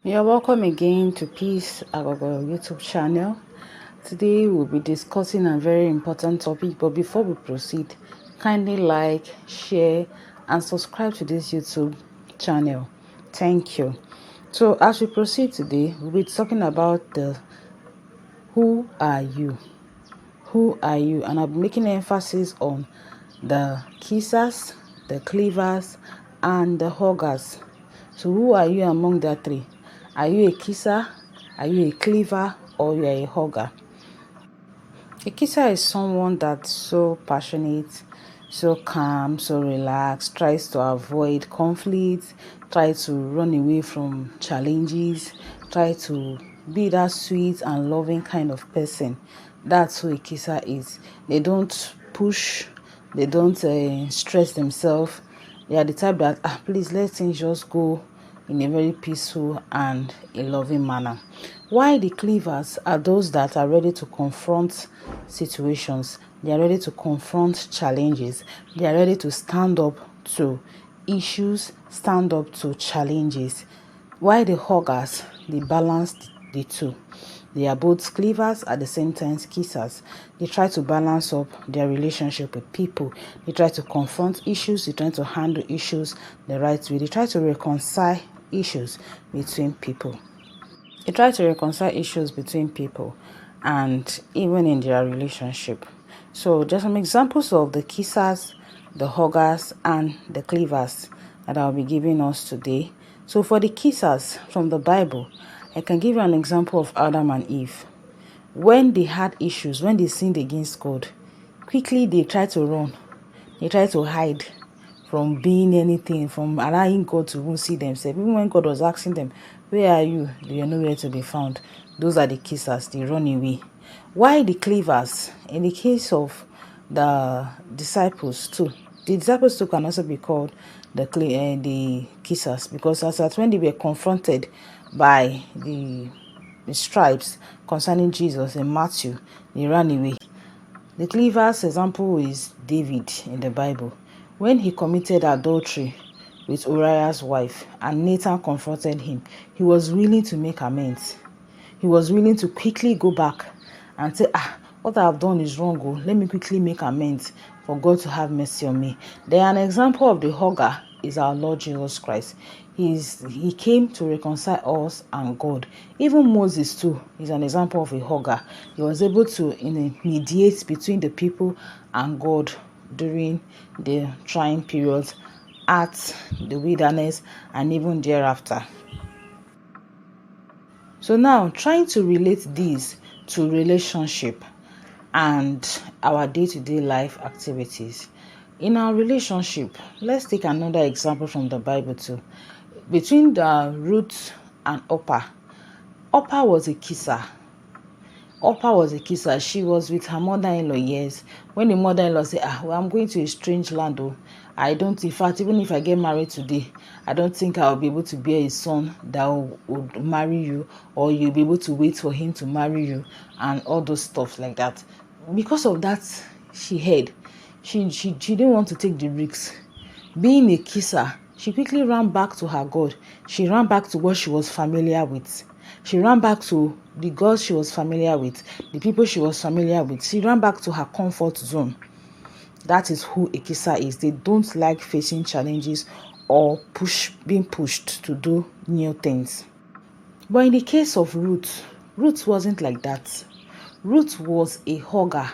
You're welcome again to Peace Aghogho YouTube channel. Today we'll be discussing a very important topic, but before we proceed, kindly like, share, and subscribe to this YouTube channel. Thank you. So as we proceed today, we'll be talking about the who are you? Who are you? And I'll be making emphasis on the kissers, the cleavers, and the huggers. So who are you among the three? Are you a kisser? Are you a cleaver? Or you are a hugger? A kisser is someone that's so passionate, so calm, so relaxed, tries to avoid conflict, tries to run away from challenges, try to be that sweet and loving kind of person. That's who a kisser is. They don't push, they don't stress themselves. They are the type that, please let things just go in a very peaceful and a loving manner. Why the cleavers are those that are ready to confront situations, they are ready to confront challenges, they are ready to stand up to issues, stand up to challenges. Why the huggers, they balance the two. They are both cleavers at the same time kissers. They try to balance up their relationship with people. They try to confront issues. They try to handle issues the right way. They try to reconcile issues between people. They try to reconcile issues between people and even in their relationship. So just some examples of the kissers, the huggers, and the cleavers that I'll be giving us today. So for the kissers from the Bible, I can give you an example of Adam and Eve. When they had issues, when they sinned against God, quickly they tried to run. They tried to hide from being anything, from allowing God to even see themselves. Even when God was asking them, where are you? They are nowhere to be found. Those are the kissers. They run away. Why the cleavers? In the case of the disciples too, the disciples too can also be called the kissers, because as at when they were confronted by the stripes concerning Jesus in Matthew, they ran away. The cleaver's example is David in the Bible. When he committed adultery with Uriah's wife and Nathan confronted him, he was willing to make amends. He was willing to quickly go back and say, what I have done is wrong. Oh, let me quickly make amends for God to have mercy on me. Then an example of the hugger is our Lord Jesus Christ. He came to reconcile us and God. Even Moses too is an example of a hugger. He was able to mediate between the people and God during the trying periods at the wilderness and even thereafter. So now, trying to relate this to relationship and our day-to-day life activities. In our relationship, let's take another example from the Bible too. Between the Ruth and Orpah, Orpah was a kisser. Orpah was a kisser. She was with her mother-in-law, yes. When the mother-in-law said, well, I'm going to a strange land, I don't, in fact, even if I get married today, I don't think I'll be able to bear a son that would marry you, or you'll be able to wait for him to marry you, and all those stuff like that. Because of that, she had. She didn't want to take the risks. Being a kisser, she quickly ran back to her God. She ran back to what she was familiar with. She ran back to the gods she was familiar with, the people she was familiar with. She ran back to her comfort zone. That is who a kisser is. They don't like facing challenges or being pushed to do new things. But in the case of Ruth, Ruth wasn't like that. Ruth was a hugger.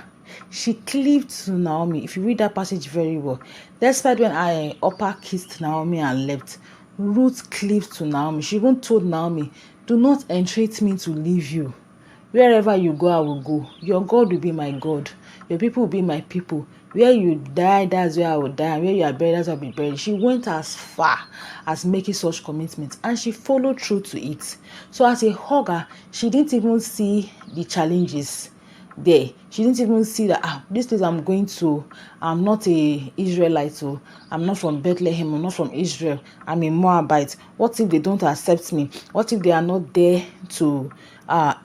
She cleaved to Naomi. If you read that passage very well, despite when Orpah kissed Naomi and left, Ruth cleaved to Naomi. She even told Naomi, do not entreat me to leave you. Wherever you go, I will go. Your God will be my God. Your people will be my people. Where you die, that's where I will die. And where you are buried, that's where I will be buried. She went as far as making such commitments, and she followed through to it. So as a hugger, she didn't even see the challenges there. She didn't even see that this place I'm going to, I'm not a Israelite, so I'm not from Bethlehem, I'm not from Israel, I'm a Moabite. What if they don't accept me? What if they are not there to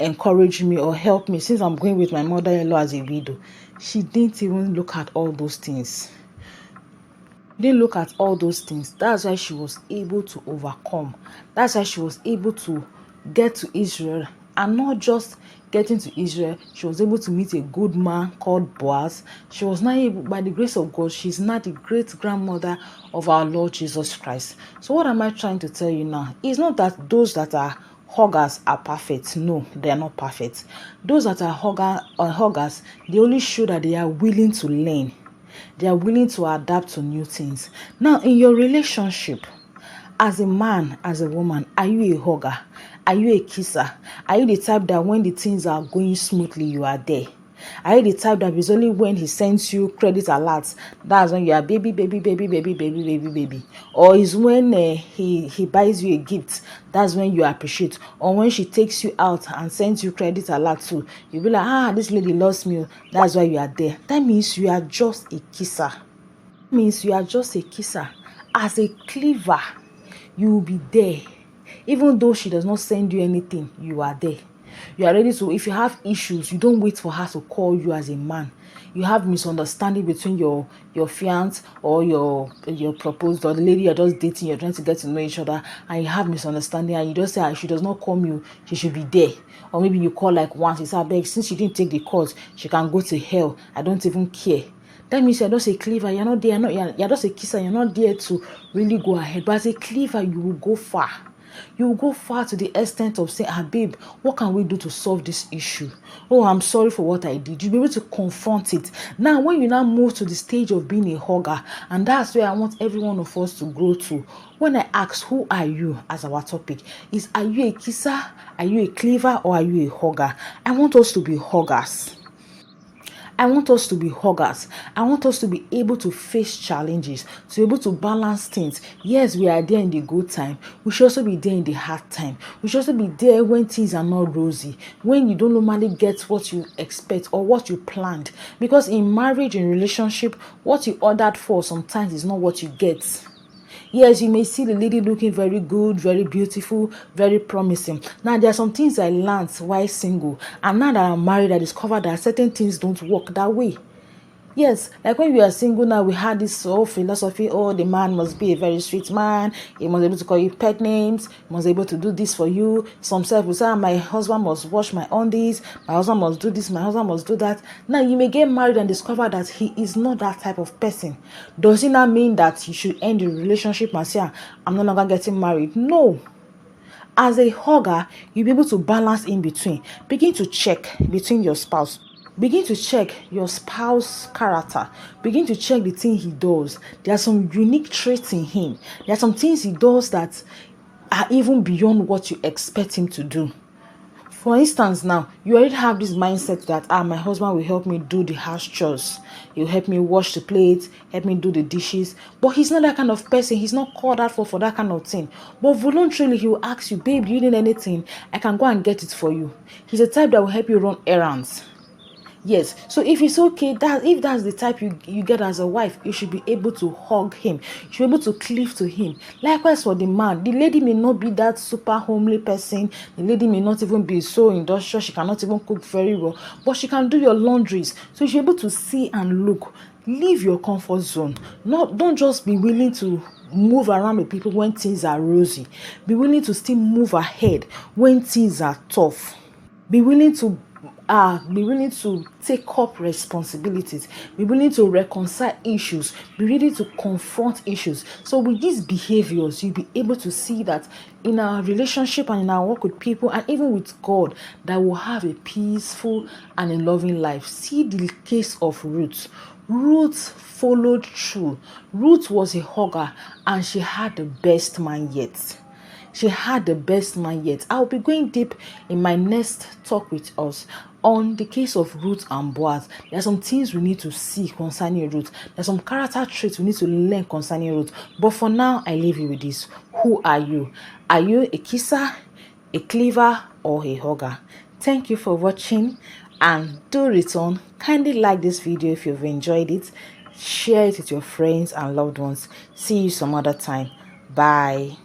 encourage me or help me, since I'm going with my mother-in-law as a widow? She didn't even look at all those things. Didn't look at all those things. That's why she was able to overcome. That's why she was able to get to Israel, and not just getting to Israel, she was able to meet a good man called Boaz. She was now able, by the grace of God, she's now the great grandmother of our Lord Jesus Christ. So what am I trying to tell you now? It's not that those that are huggers are perfect. No, they are not perfect. Those that are huggers, they only show that they are willing to learn. They are willing to adapt to new things. Now, in your relationship, as a man, as a woman, are you a hugger? Are you a kisser? Are you the type that when the things are going smoothly, you are there? Are you the type that it's only when he sends you credit alerts, that's when you are baby, baby, baby, baby, baby, baby, baby? Or is when he buys you a gift, that's when you appreciate? Or when she takes you out and sends you credit alert too, you'll be like, this lady loves me, that's why you are there. That means you are just a kisser. Means you are just a kisser. As a cleaver, you will be there. Even though she does not send you anything, you are there. You are ready to, if you have issues, you don't wait for her to call you as a man. You have misunderstanding between your fiance or your proposed, or the lady you're just dating, you're trying to get to know each other, and you have misunderstanding, and you just say, she does not call you, she should be there. Or maybe you call like once, you say, beg, since she didn't take the calls, she can go to hell. I don't even care. That means you're just a cleaver. You're not there. You're just a kisser. You're not there to really go ahead. But as a cleaver, you will go far. You will go far to the extent of saying, babe, what can we do to solve this issue? Oh, I'm sorry for what I did. You'll be able to confront it. Now, when you now move to the stage of being a hugger, and that's where I want every one of us to grow to. When I ask, who are you as our topic, is are you a kisser, are you a cleaver, or are you a hugger? I want us to be huggers. I want us to be huggers. I want us to be able to face challenges, to be able to balance things. Yes, we are there in the good time. We should also be there in the hard time. We should also be there when things are not rosy, when you don't normally get what you expect or what you planned. Because in marriage, in relationship, what you ordered for sometimes is not what you get. Yes, you may see the lady looking very good, very beautiful, very promising. Now, there are some things I learned while single. And now that I'm married, I discovered that certain things don't work that way. Yes, like when we are single now, we had this whole philosophy, the man must be a very sweet man. He must be able to call you pet names. He must be able to do this for you. Some self will say, my husband must wash my undies. My husband must do this. My husband must do that. Now, you may get married and discover that he is not that type of person. Does it not mean that you should end the relationship and say, I'm no longer getting married? No. As a hugger, you'll be able to balance in between. Begin to check between your spouse. Begin to check your spouse's character. Begin to check the thing he does. There are some unique traits in him. There are some things he does that are even beyond what you expect him to do. For instance, now, you already have this mindset that, my husband will help me do the house chores. He'll help me wash the plates, help me do the dishes. But he's not that kind of person. He's not called out for that kind of thing. But voluntarily, he will ask you, babe, do you need anything? I can go and get it for you. He's the type that will help you run errands. Yes, so if it's okay, if that's the type you get as a wife, you should be able to hug him. You should be able to cleave to him. Likewise for the man, the lady may not be that super homely person. The lady may not even be so industrious. She cannot even cook very well, but she can do your laundries. So you should be able to see and look. Leave your comfort zone. Don't just be willing to move around with people when things are rosy. Be willing to still move ahead when things are tough. Be willing to take up responsibilities. Be willing to reconcile issues. Be ready to confront issues. So with these behaviors, you'll be able to see that in our relationship and in our work with people and even with God, that we'll have a peaceful and a loving life. See the case of Ruth. Ruth followed through. Ruth was a hugger and she had the best man yet. She had the best man yet. I'll be going deep in my next talk with us on the case of Ruth and Boaz. There are some things we need to see concerning Ruth. There are some character traits we need to learn concerning Ruth. But for now, I leave you with this. Who are you? Are you a kisser, a cleaver, or a hugger? Thank you for watching, and do return. Kindly like this video if you've enjoyed it. Share it with your friends and loved ones. See you some other time. Bye.